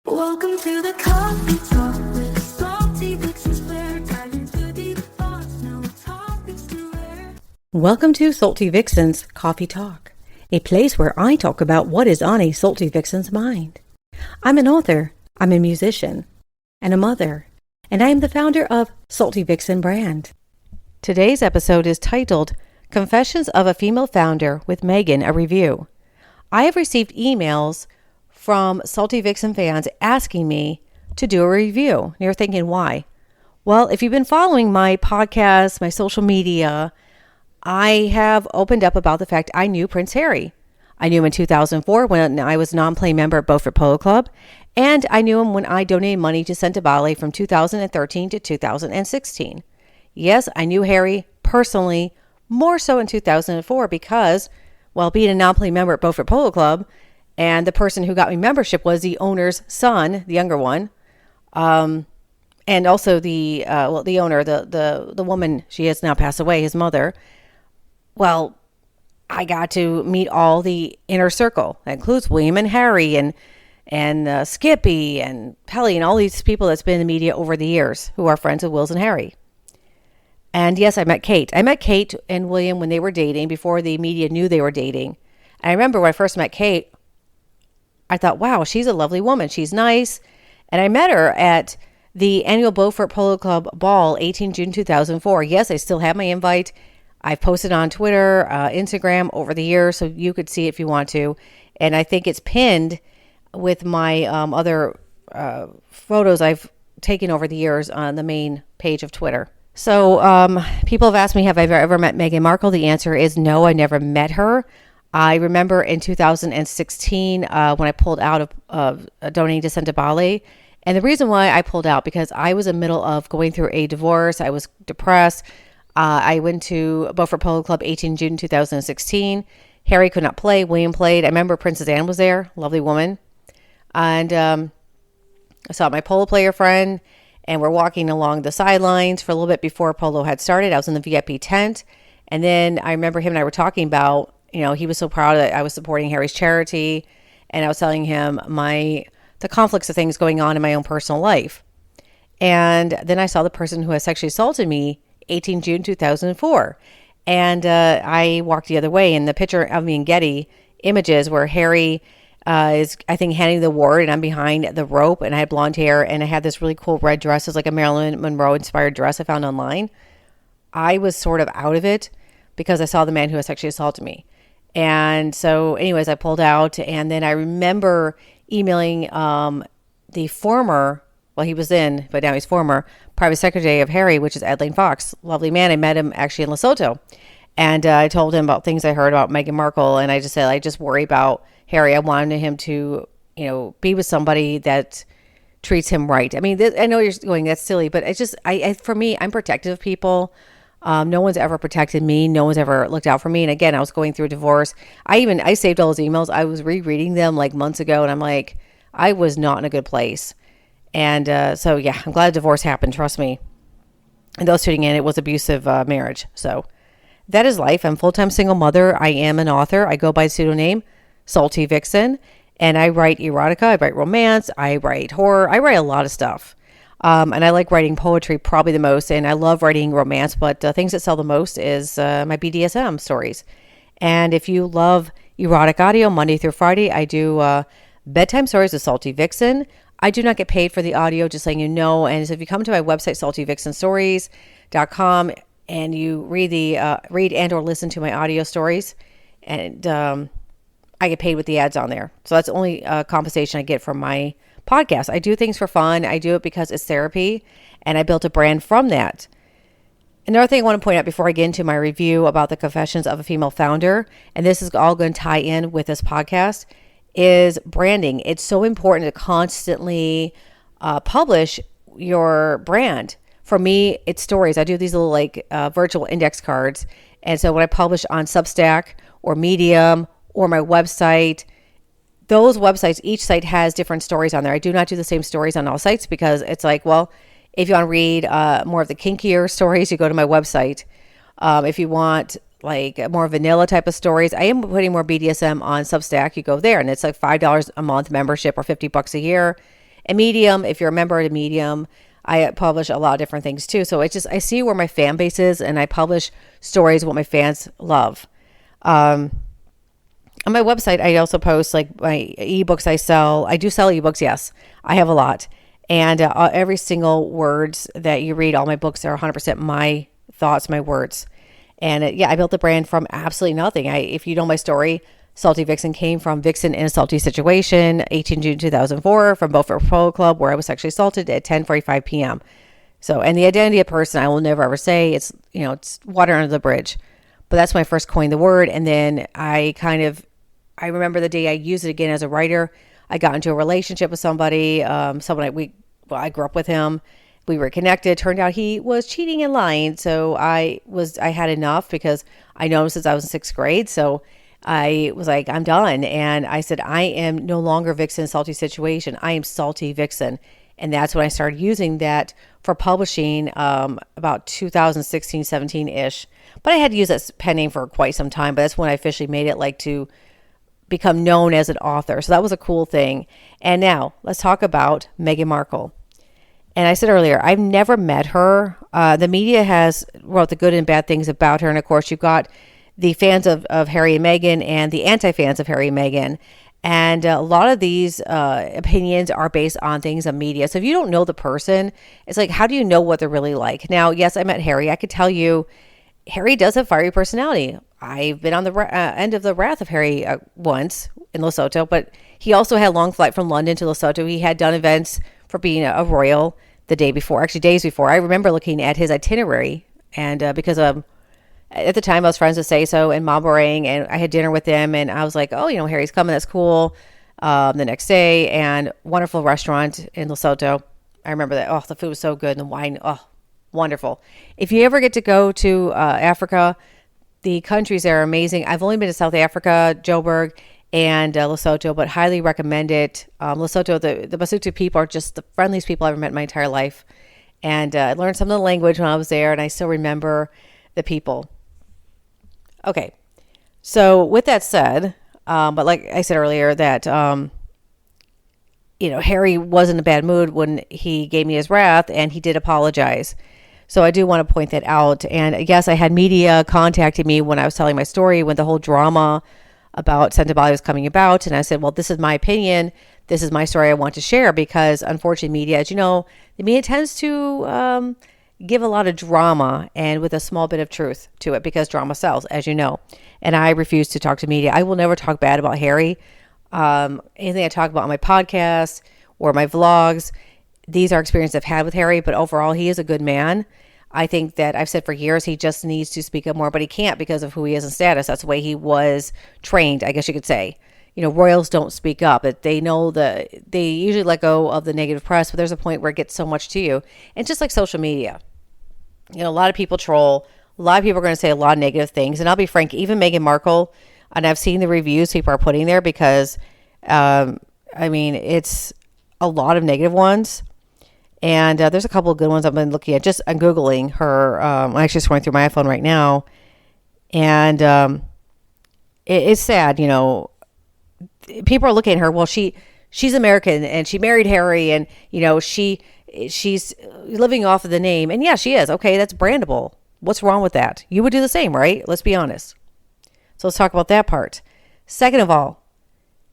Welcome to the coffee talk with salty Vixens, where dive into deep thoughts, no topics to air. Welcome to Salty Vixen's Coffee Talk, a place where I talk about what is on a Salty Vixen's mind. I'm an author, I'm a musician, and a mother, and I am the founder of Salty Vixen brand. Today's episode is titled Confessions of a Female Founder with Meghan, a Review. I have received emails from Salty Vixen fans asking me to do a review. And you're thinking, why? Well, if you've been following my podcast, my social media, I have opened up about the fact I knew Prince Harry. I knew him in 2004 when I was a non-playing member at Beaufort Polo Club, and I knew him when I donated money to Santa Ballet from 2013 to 2016. Yes, I knew Harry personally, more so in 2004 because, well, being a non-playing member at Beaufort Polo Club, and the person who got me membership was the owner's son, the younger one, and also the owner, the woman, she has now passed away, his mother. Well, I got to meet all the inner circle. That includes William and Harry and Skippy and Pelly and all these people that's been in the media over the years who are friends of Wills and Harry. And yes, I met Kate. I met Kate and William when they were dating, before the media knew they were dating. And I remember when I first met Kate, I thought, wow, she's a lovely woman. She's nice. And I met her at the annual Beaufort Polo Club ball, 18 June 2004. Yes, I still have my invite. I've posted on Twitter, Instagram over the years, so you could see it if you want to. And I think it's pinned with my other photos I've taken over the years on the main page of Twitter. So people have asked me, have I ever met Meghan Markle? The answer is no, I never met her. I remember in 2016 when I pulled out of donating to Santa Ballet. And the reason why I pulled out, because I was in the middle of going through a divorce. I was depressed. I went to Beaufort Polo Club 18 June 2016. Harry could not play. William played. I remember Princess Anne was there. Lovely woman. And I saw my polo player friend. And we're walking along the sidelines for a little bit before polo had started. I was in the VIP tent. And then I remember him and I were talking about, he was so proud that I was supporting Harry's charity, and I was telling him the conflicts of things going on in my own personal life. And then I saw the person who had sexually assaulted me 18 June 2004. And I walked the other way, and the picture of me in Getty Images where Harry is, I think, handing the award, and I'm behind the rope, and I had blonde hair, and I had this really cool red dress. It was like a Marilyn Monroe inspired dress I found online. I was sort of out of it because I saw the man who had sexually assaulted me. And so anyways, I pulled out, and then I remember emailing the former, well, he was in, but now he's former private secretary of Harry, which is Ed Lane Fox. Lovely man. I met him actually in Lesotho. And I told him about things I heard about Meghan Markle. And I just said, I just worry about Harry. I wanted him to, be with somebody that treats him right. I mean, I know you're going, that's silly, but it's just, for me, I'm protective of people. No one's ever protected me. No one's ever looked out for me. And again, I was going through a divorce. I saved all those emails. I was rereading them like months ago. And I'm like, I was not in a good place. And so, yeah, I'm glad divorce happened. Trust me. And those tuning in, it was abusive marriage. So that is life. I'm a full-time single mother. I am an author. I go by the pseudonym Salty Vixen. And I write erotica. I write romance. I write horror. I write a lot of stuff. And I like writing poetry probably the most, and I love writing romance, but the things that sell the most is my BDSM stories. And if you love erotic audio, Monday through Friday, I do bedtime stories with Salty Vixen. I do not get paid for the audio, just letting you know. And so if you come to my website, saltyvixenstories.com, and you read and or listen to my audio stories, and I get paid with the ads on there. So that's the only compensation I get from my podcast. I do things for fun. I do it because it's therapy, and I built a brand from that. Another thing I want to point out before I get into my review about the Confessions of a Female Founder, and this is all going to tie in with this podcast, is branding. It's so important to constantly publish your brand. For me, it's stories. I do these little virtual index cards. And so when I publish on Substack or Medium or my website, those websites, each site has different stories on there. I do not do the same stories on all sites because it's like, well, if you want to read more of the kinkier stories, you go to my website. If you want like more vanilla type of stories, I am putting more BDSM on Substack. You go there, and it's like $5 a month membership or $50 a year. And Medium, if you're a member of Medium, I publish a lot of different things too. So I see where my fan base is, and I publish stories what my fans love. On my website, I also post like my ebooks I sell. I do sell ebooks, yes. I have a lot. And every single words that you read, all my books are 100% my thoughts, my words. And I built the brand from absolutely nothing. If you know my story, Salty Vixen came from Vixen in a salty situation, 18 June 2004, from Beaufort Polo Club, where I was sexually assaulted at 10:45 p.m. So, and the identity of person, I will never ever say. It's water under the bridge. But that's when I first coined the word. And then I remember the day I used it again as a writer. I got into a relationship with somebody. I grew up with him. We were connected. Turned out he was cheating and lying. So I had enough, because I know him since I was in 6th grade. So I was like, I'm done. And I said, I am no longer Vixen salty situation. I am Salty Vixen. And that's when I started using that for publishing, about 2016, 17-ish. But I had to use that pen name for quite some time. But that's when I officially made it like to become known as an author. So that was a cool thing. And now let's talk about Meghan Markle. And I said earlier, I've never met her. The media has wrote the good and bad things about her. And of course, you've got the fans of Harry and Meghan and the anti-fans of Harry and Meghan. And a lot of these opinions are based on things on media. So if you don't know the person, it's like, how do you know what they're really like? Now, yes, I met Harry. I could tell you, Harry does have fiery personality. I've been on the end of the wrath of Harry once in Lesotho, but he also had a long flight from London to Lesotho. He had done events for being a royal the day before, actually days before. I remember looking at his itinerary, and because at the time I was friends with Say So and Mom Barang, and I had dinner with them, and I was like, oh, Harry's coming, that's cool. The next day, and wonderful restaurant in Lesotho. I remember that. Oh, the food was so good, and the wine, oh, wonderful. If you ever get to go to Africa, the countries there are amazing. I've only been to South Africa, Joburg, and Lesotho, but highly recommend it. Lesotho, the Basotho people are just the friendliest people I've ever met in my entire life. And I learned some of the language when I was there, and I still remember the people. Okay, so with that said, but like I said earlier, that Harry was in a bad mood when he gave me his wrath, and he did apologize. So I do want to point that out. And yes, I had media contacting me when I was telling my story, when the whole drama about Santa Bali was coming about. And I said, well, this is my opinion. This is my story I want to share, because unfortunately media, as you know, the media tends to give a lot of drama and with a small bit of truth to it, because drama sells, as you know. And I refuse to talk to media. I will never talk bad about Harry. Anything I talk about on my podcast or my vlogs, these are experiences I've had with Harry, but overall, he is a good man. I think that I've said for years, he just needs to speak up more, but he can't because of who he is in status. That's the way he was trained, I guess you could say. Royals don't speak up. They know they usually let go of the negative press, but there's a point where it gets so much to you. And just like social media, a lot of people troll. A lot of people are going to say a lot of negative things. And I'll be frank, even Meghan Markle, and I've seen the reviews people are putting there, because, it's a lot of negative ones. And there's a couple of good ones I've been looking at. I'm Googling her. I'm actually just going through my iPhone right now. And it's sad, people are looking at her. Well, she's American, and she married Harry, and, she's living off of the name. And yeah, she is. Okay, that's brandable. What's wrong with that? You would do the same, right? Let's be honest. So let's talk about that part. Second of all,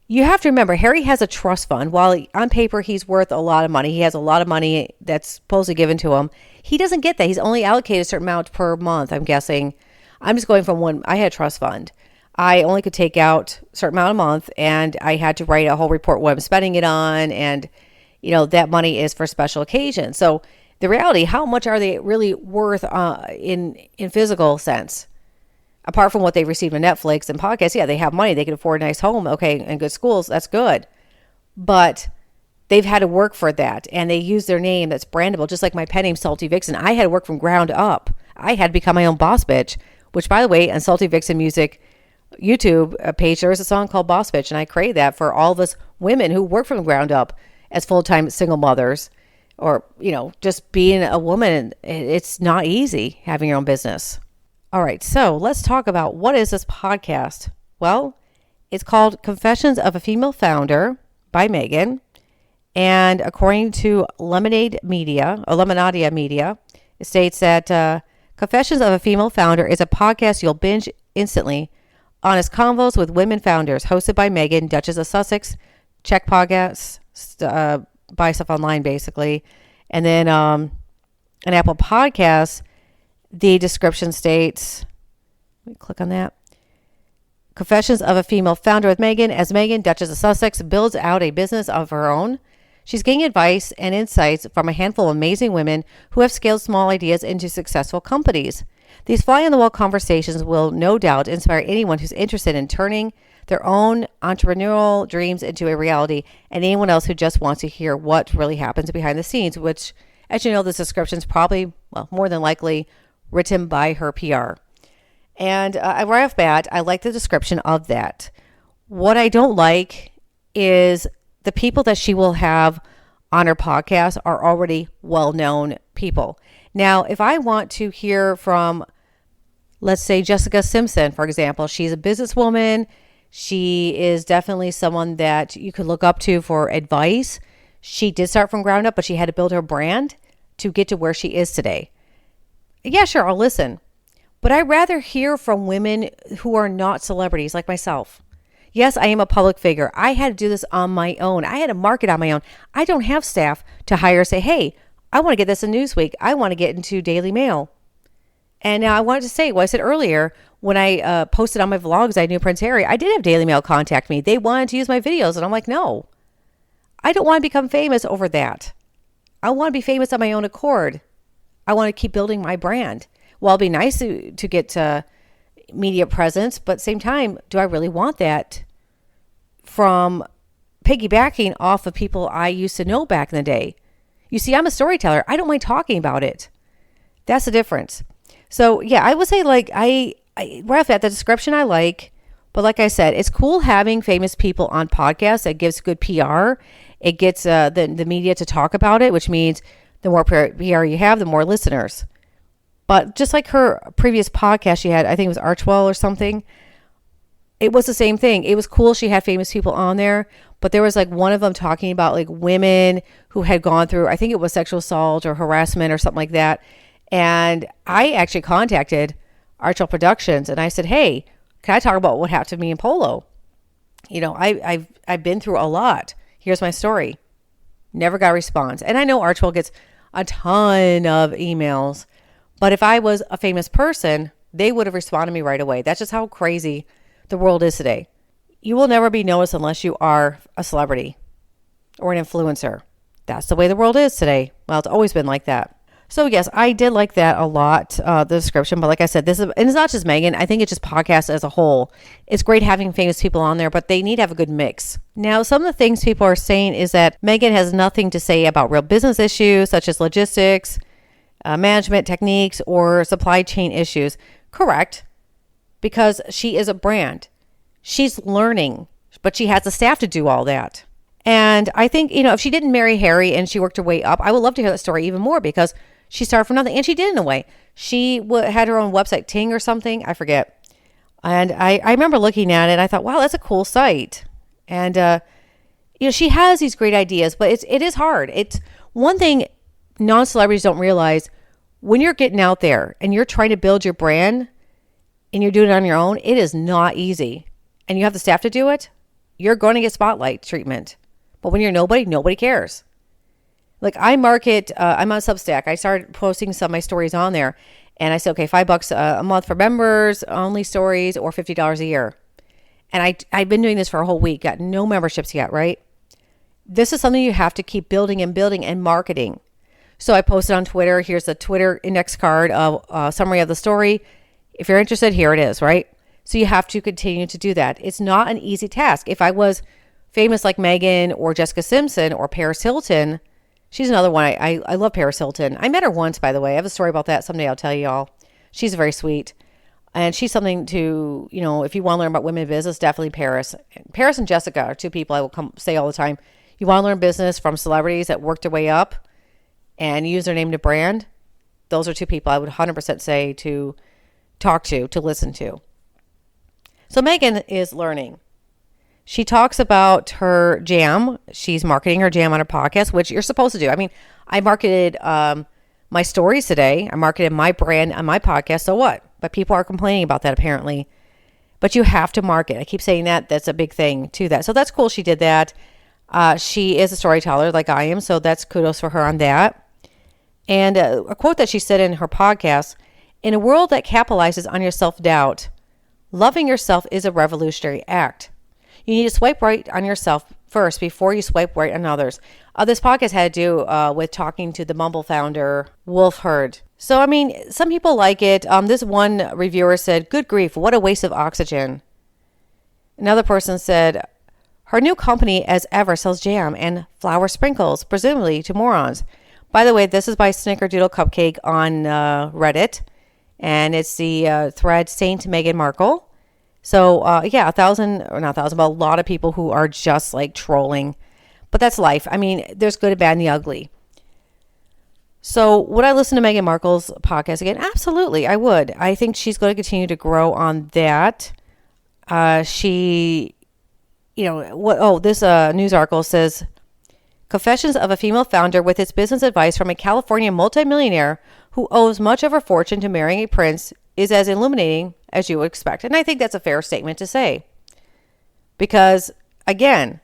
you have to remember, Harry has a trust fund. While on paper he's worth a lot of money, he has a lot of money that's supposedly given to him. He doesn't get that. He's only allocated a certain amount per month, I'm guessing. I'm just going from one. I had a trust fund. I only could take out a certain amount a month, and I had to write a whole report what I'm spending it on, and that money is for special occasions. So the reality, how much are they really worth in physical sense? Apart from what they've received on Netflix and podcasts, yeah, they have money. They can afford a nice home, okay, and good schools. That's good. But they've had to work for that, and they use their name that's brandable, just like my pen name, Salty Vixen. I had to work from ground up. I had to become my own boss bitch, which, by the way, on Salty Vixen Music YouTube page, there is a song called Boss Bitch, and I created that for all of us women who work from the ground up as full-time single mothers, or, just being a woman. It's not easy having your own business. All right, so let's talk about, what is this podcast? Well, it's called Confessions of a Female Founder by Meghan. And according to Lemonade Media, or Lemonadia Media, it states that Confessions of a Female Founder is a podcast you'll binge instantly. Honest convos with women founders, hosted by Meghan, Duchess of Sussex. Check podcasts, buy stuff online, basically. And then an Apple Podcast, the description states, let me click on that. Confessions of a Female Founder with Meghan, as Meghan, Duchess of Sussex, builds out a business of her own. She's getting advice and insights from a handful of amazing women who have scaled small ideas into successful companies. These fly-on-the-wall conversations will no doubt inspire anyone who's interested in turning their own entrepreneurial dreams into a reality, and anyone else who just wants to hear what really happens behind the scenes, which, as you know, this description is probably, well, more than likely written by her PR. And right off bat, I like the description of that. What I don't like is the people that she will have on her podcast are already well-known people. Now, if I want to hear from, let's say, Jessica Simpson, for example, she's a businesswoman. She is definitely someone that you could look up to for advice. She did start from ground up, but she had to build her brand to get to where she is today. Yeah, sure, I'll listen. But I'd rather hear from women who are not celebrities like myself. Yes, I am a public figure. I had to do this on my own. I had to market on my own. I don't have staff to hire, say, hey, I want to get this in Newsweek. I want to get into Daily Mail. And now I wanted to say, what I said earlier, when I posted on my vlogs, I knew Prince Harry, I did have Daily Mail contact me. They wanted to use my videos. And I'm like, no, I don't want to become famous over that. I want to be famous on my own accord. I want to keep building my brand. Well, it'd be nice to get media presence, but at the same time, do I really want that from piggybacking off of people I used to know back in the day? You see, I'm a storyteller. I don't mind talking about it. That's the difference. So yeah, I would say like I right off that the description I like, but like I said, it's cool having famous people on podcasts. It gives good PR. It gets the media to talk about it, which means the more PR you have, the more listeners. But just like her previous podcast she had, I think it was Archwell or something, it was the same thing. It was cool. She had famous people on there, but there was like one of them talking about like women who had gone through, I think it was sexual assault or harassment or something like that. And I actually contacted Archwell Productions and I said, hey, can I talk about what happened to me in Polo? You know, I've been through a lot. Here's my story. Never got a response. And I know Archwell gets a ton of emails. But if I was a famous person, they would have responded to me right away. That's just how crazy the world is today. You will never be noticed unless you are a celebrity or an influencer. That's the way the world is today. Well, it's always been like that. So yes, I did like that a lot, the description. But like I said, and it's not just Meghan. I think it's just podcasts as a whole. It's great having famous people on there, but they need to have a good mix. Now, some of the things people are saying is that Meghan has nothing to say about real business issues such as logistics, management techniques, or supply chain issues. Correct, because she is a brand. She's learning, but she has the staff to do all that. And I think, you know, if she didn't marry Harry and she worked her way up, I would love to hear that story even more because she started from nothing. And she did in a way. She had her own website, Ting or something. I forget. And I remember looking at it and I thought, wow, that's a cool site. And, you know, she has these great ideas, but it is hard. It's one thing non-celebrities don't realize. When you're getting out there and you're trying to build your brand and you're doing it on your own, it is not easy. And you have the staff to do it, you're going to get spotlight treatment. But when you're nobody cares. Like I market, I'm on Substack. I started posting some of my stories on there. And I said, okay, $5 a month for members, only stories, or $50 a year. And I've been doing this for a whole week, got no memberships yet, right? This is something you have to keep building and marketing. So I posted on Twitter. Here's the Twitter index card of summary of the story. If you're interested, here it is, right? So you have to continue to do that. It's not an easy task. If I was famous like Meghan or Jessica Simpson or Paris Hilton, she's another one. I love Paris Hilton. I met her once, by the way. I have a story about that. Someday I'll tell you all. She's very sweet. And she's something to, you know, if you want to learn about women in business, definitely Paris. Paris and Jessica are two people I will say all the time. You want to learn business from celebrities that worked their way up and use their name to brand, those are two people I would 100% say to talk to listen to. So Meghan is learning. She talks about her jam. She's marketing her jam on her podcast, which you're supposed to do. I mean, I marketed my stories today. I marketed my brand on my podcast. So what? But people are complaining about that apparently. But you have to market. I keep saying that. That's a big thing to that. So that's cool. She did that. She is a storyteller like I am. So that's kudos for her on that. And a quote that she said in her podcast, in a world that capitalizes on your self-doubt, loving yourself is a revolutionary act. You need to swipe right on yourself first before you swipe right on others. This podcast had to do with talking to the Mumble founder, Wolf Herd. So, I mean, some people like it. This one reviewer said, good grief, what a waste of oxygen. Another person said, her new company as ever sells jam and flour sprinkles, presumably to morons. By the way, this is by Snickerdoodle Cupcake on Reddit. And it's the thread Saint Meghan Markle. So, yeah, 1,000, or not 1,000, but a lot of people who are just like trolling. But that's life. I mean, there's good, bad, and the ugly. So, would I listen to Meghan Markle's podcast again? Absolutely, I would. I think she's going to continue to grow on that. She, this news article says, Confessions of a Female Founder with its business advice from a California multimillionaire who owes much of her fortune to marrying a prince is as illuminating as you would expect. And I think that's a fair statement to say. Because, again,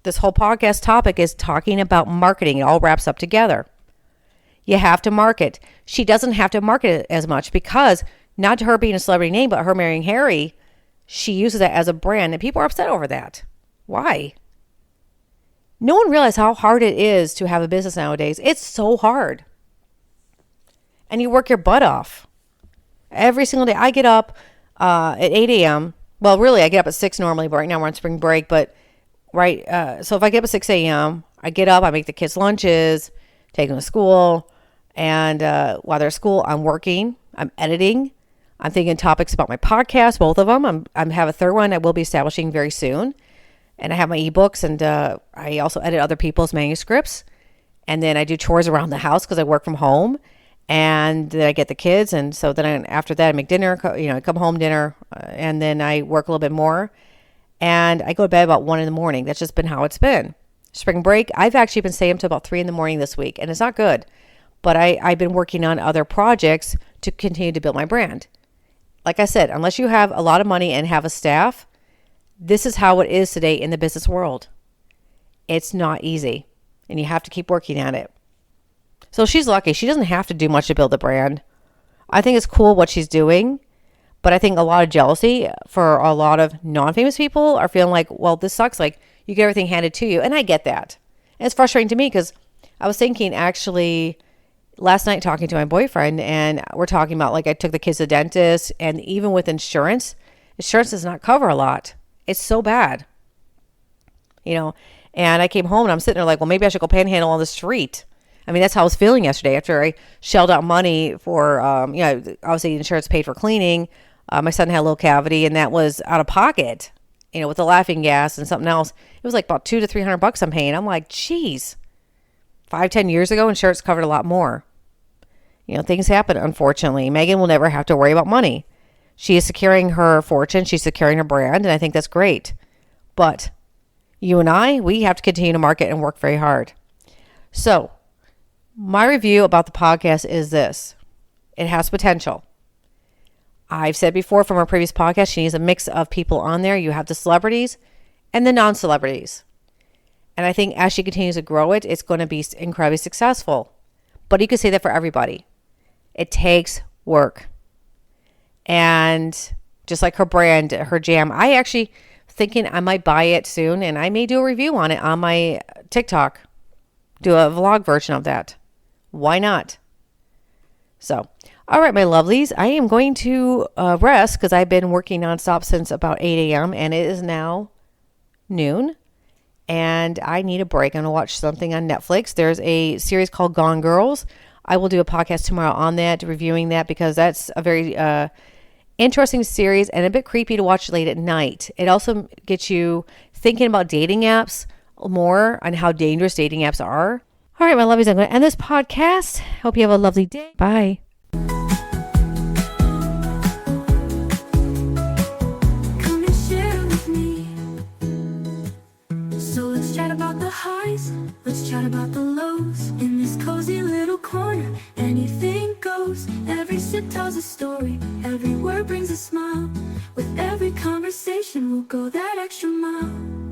this whole podcast topic is talking about marketing. It all wraps up together. You have to market. She doesn't have to market it as much because, not to her being a celebrity name, but her marrying Harry, she uses that as a brand. And people are upset over that. Why? No one realizes how hard it is to have a business nowadays. It's so hard. And you work your butt off. Every single day. I get up at 8 a.m. Well, really, I get up at 6 normally, but right now we're on spring break. But so if I get up at 6 a.m., I get up, I make the kids lunches, take them to school. And while they're at school, I'm working, I'm editing. I'm thinking topics about my podcast, both of them. I have a third one I will be establishing very soon. And I have my ebooks, and I also edit other people's manuscripts. And then I do chores around the house because I work from home. And then I get the kids. And so then after that, I make dinner, I come home dinner, and then I work a little bit more. And I go to bed about 1 a.m. That's just been how it's been. Spring break, I've actually been staying up to about 3 a.m. this week. And it's not good. But I've been working on other projects to continue to build my brand. Like I said, unless you have a lot of money and have a staff, this is how it is today in the business world. It's not easy. And you have to keep working at it. So she's lucky. She doesn't have to do much to build a brand. I think it's cool what she's doing. But I think a lot of jealousy for a lot of non-famous people are feeling like, well, this sucks. Like, you get everything handed to you. And I get that. And it's frustrating to me because I was thinking actually last night talking to my boyfriend, and we're talking about, like, I took the kids to the dentist, and even with insurance does not cover a lot. It's so bad. And I came home and I'm sitting there like, well, maybe I should go panhandle on the street. I mean, that's how I was feeling yesterday after I shelled out money for, obviously insurance paid for cleaning. My son had a little cavity, and that was out of pocket, with the laughing gas and something else. It was like about $200 to $300 I'm paying. I'm like, geez, 5-10 years ago, insurance covered a lot more. Things happen, unfortunately. Meghan will never have to worry about money. She is securing her fortune. She's securing her brand, and I think that's great. But you and I, we have to continue to market and work very hard. So my review about the podcast is this. It has potential. I've said before from our previous podcast, she needs a mix of people on there. You have the celebrities and the non-celebrities. And I think as she continues to grow it, it's going to be incredibly successful. But you could say that for everybody. It takes work. And just like her brand, her jam, I actually thinking I might buy it soon, and I may do a review on it on my TikTok. Do a vlog version of that. Why not? So, all right, my lovelies, I am going to rest because I've been working nonstop since about 8 a.m. and it is now noon. And I need a break. I'm going to watch something on Netflix. There's a series called Gone Girls. I will do a podcast tomorrow on that, reviewing that, because that's a very interesting series and a bit creepy to watch late at night. It also gets you thinking about dating apps more and how dangerous dating apps are. All right, my lovies, I'm going to end this podcast. Hope you have a lovely day. Bye. Come and share with me. chat about the lows in this cozy little corner. Anything goes, every sip tells a story, every word brings a smile. With every conversation we'll go that extra mile.